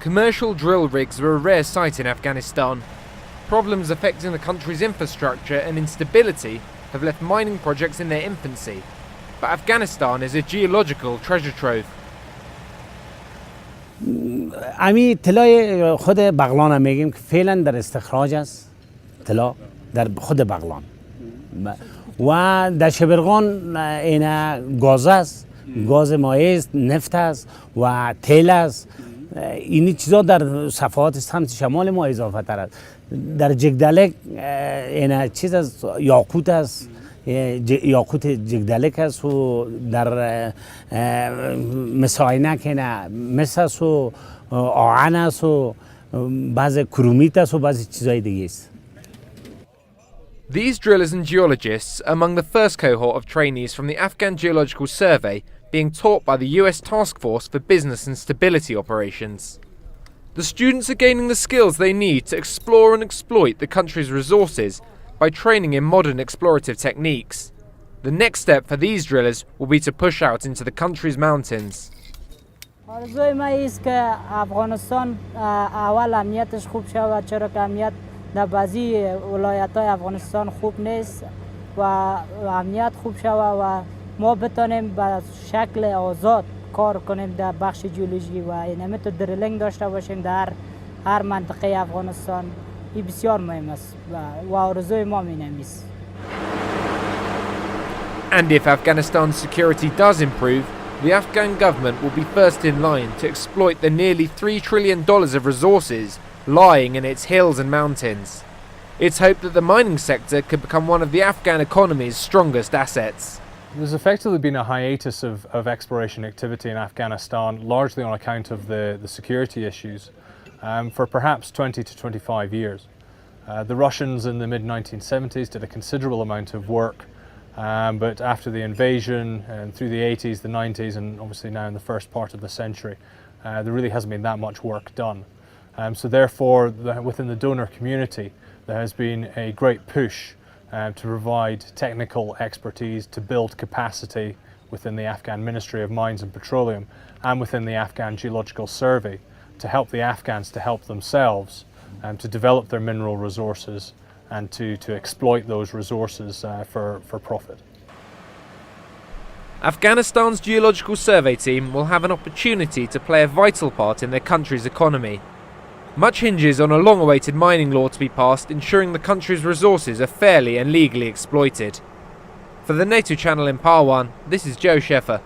Commercial drill rigs are a rare sight in Afghanistan. Problems affecting the country's infrastructure and instability have left mining projects in their infancy. But Afghanistan is a geological treasure trove. امی طلای خود بغلان هم میگیم که فعلا در استخراج است. طلا در خود بغلان و در شبرغان این گاز است، گاز مایع است، نفت است و تیل است. این چیزا در صفحات سمت شمال ما اضافه تر است. در جگدلک این چیز است، یاقوت است، یاقوت جگدلک است و در مساینک نه مس است و آهن است و بعض کرومیت است و بعض چیزای دیگه است. These drillers and geologists are among the first cohort of trainees from the Afghan Geological Survey being taught by the US Task Force for Business and Stability Operations. The students are gaining the skills they need to explore and exploit the country's resources by training in modern explorative techniques. The next step for these drillers will be to push out into the country's mountains. آرزوی ما است که افغانستان اول امنیتش خوب شود، چرا که امنیت در بعضی ولایت‌های افغانستان خوب نیست و امنیت خوب شود و ما بتونیم به شکل آزاد کار کنیم در بخش جیولوژی و اینمی تو دریلینگ داشته باشیم در هر منطقه افغانستان. این بسیار مهم است و آرزوی ما اینمی است. And if Afghanistan's security does improve, the Afghan government will be first in line to exploit the nearly $3 trillion of resources lying in its hills and mountains. It's hoped that the mining sector could become one of the Afghan economy's strongest assets. There's effectively been a hiatus of exploration activity in Afghanistan, largely on account of the security issues, for perhaps 20 to 25 years. The Russians in the mid-1970s did a considerable amount of work, but after the invasion and through the 80s, the 90s, and obviously now in the first part of the century, there really hasn't been that much work done. So therefore, within the donor community, there has been a great push to provide technical expertise, to build capacity within the Afghan Ministry of Mines and Petroleum and within the Afghan Geological Survey to help the Afghans to help themselves to develop their mineral resources and to exploit those resources for profit. Afghanistan's Geological Survey team will have an opportunity to play a vital part in their country's economy. Much hinges on a long-awaited mining law to be passed ensuring the country's resources are fairly and legally exploited. For the NATO channel in Parwan, this is Joe Sheffer.